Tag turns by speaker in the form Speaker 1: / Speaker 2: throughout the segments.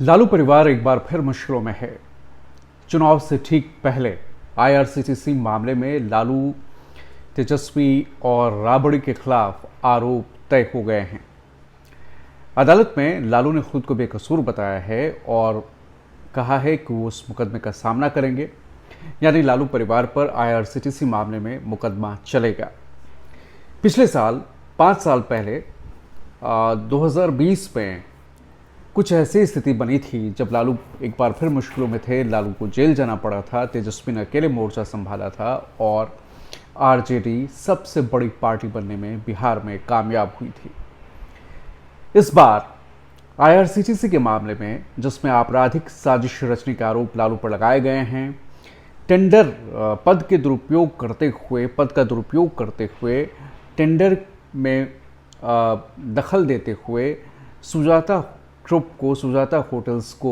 Speaker 1: लालू परिवार एक बार फिर मुश्किलों में है। चुनाव से ठीक पहले आईआरसीटीसी मामले में लालू, तेजस्वी और राबड़ी के खिलाफ आरोप तय हो गए हैं। अदालत में लालू ने खुद को बेकसूर बताया है और कहा है कि वो उस मुकदमे का सामना करेंगे, यानी लालू परिवार पर आईआरसीटीसी मामले में मुकदमा चलेगा। पिछले साल 5 साल पहले 2020 में कुछ ऐसी स्थिति बनी थी जब लालू एक बार फिर मुश्किलों में थे। लालू को जेल जाना पड़ा था। तेजस्वी ने अकेले मोर्चा संभाला था और आरजेडी सबसे बड़ी पार्टी बनने में बिहार में कामयाब हुई थी। इस बार आईआरसीटीसी के मामले में, जिसमें आपराधिक साजिश रचने के आरोप लालू पर लगाए गए हैं, टेंडर पद का दुरुपयोग करते हुए टेंडर में दखल देते हुए सुजाता होटल्स को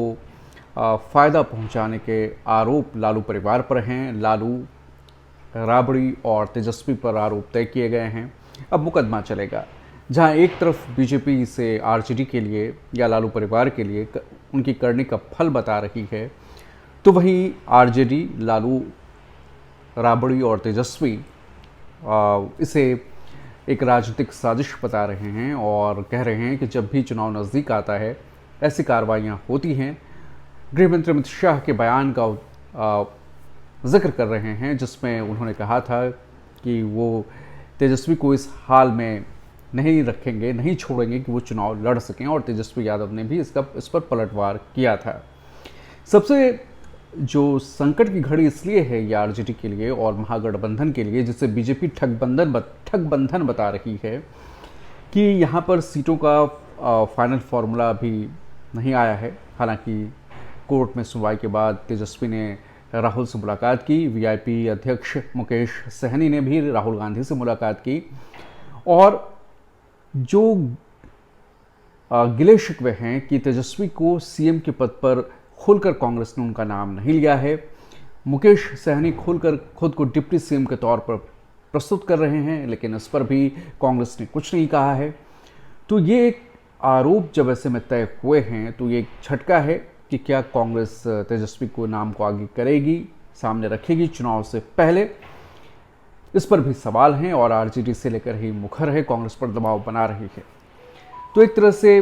Speaker 1: फ़ायदा पहुंचाने के आरोप लालू परिवार पर हैं। लालू, राबड़ी और तेजस्वी पर आरोप तय किए गए हैं। अब मुकदमा चलेगा, जहां एक तरफ बीजेपी से आरजेडी के लिए या लालू परिवार के लिए उनकी करनी का फल बता रही है, तो वहीं आरजेडी, लालू, राबड़ी और तेजस्वी इसे एक राजनीतिक साजिश बता रहे हैं और कह रहे हैं कि जब भी चुनाव नज़दीक आता है ऐसी कार्रवाइयाँ होती हैं। गृहमंत्री अमित शाह के बयान का जिक्र कर रहे हैं, जिसमें उन्होंने कहा था कि वो तेजस्वी को इस हाल में नहीं रखेंगे, नहीं छोड़ेंगे कि वो चुनाव लड़ सकें, और तेजस्वी यादव ने भी इस पर पलटवार किया था। सबसे जो संकट की घड़ी इसलिए है ये आरजेडी के लिए और महागठबंधन के लिए, जिसे बीजेपी ठगबंधन बता रही है, कि यहाँ पर सीटों का फाइनल फार्मूला अभी नहीं आया है। हालांकि कोर्ट में सुनवाई के बाद तेजस्वी ने राहुल से मुलाकात की, वीआईपी अध्यक्ष मुकेश सहनी ने भी राहुल गांधी से मुलाकात की, और जो गिले शिकवे हैं कि तेजस्वी को सीएम के पद पर खुलकर कांग्रेस ने उनका नाम नहीं लिया है, मुकेश सहनी खुलकर खुद को डिप्टी सीएम के तौर पर प्रस्तुत कर रहे हैं, लेकिन इस पर भी कांग्रेस ने कुछ नहीं कहा है। तो ये एक आरोप जब ऐसे में तय हुए हैं तो ये एक झटका है कि क्या कांग्रेस तेजस्वी को नाम को आगे करेगी, सामने रखेगी चुनाव से पहले। इस पर भी सवाल हैं और आरजेडी से लेकर ही मुखर है, कांग्रेस पर दबाव बना रही है। तो एक तरह से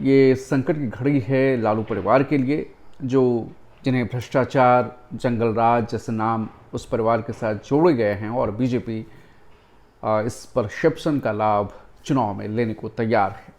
Speaker 1: ये संकट की घड़ी है लालू परिवार के लिए, जिन्हें भ्रष्टाचार, जंगल राज जैसे नाम उस परिवार के साथ जोड़े गए हैं, और बीजेपी इस परसेप्शन का लाभ चुनाव में लेने को तैयार है।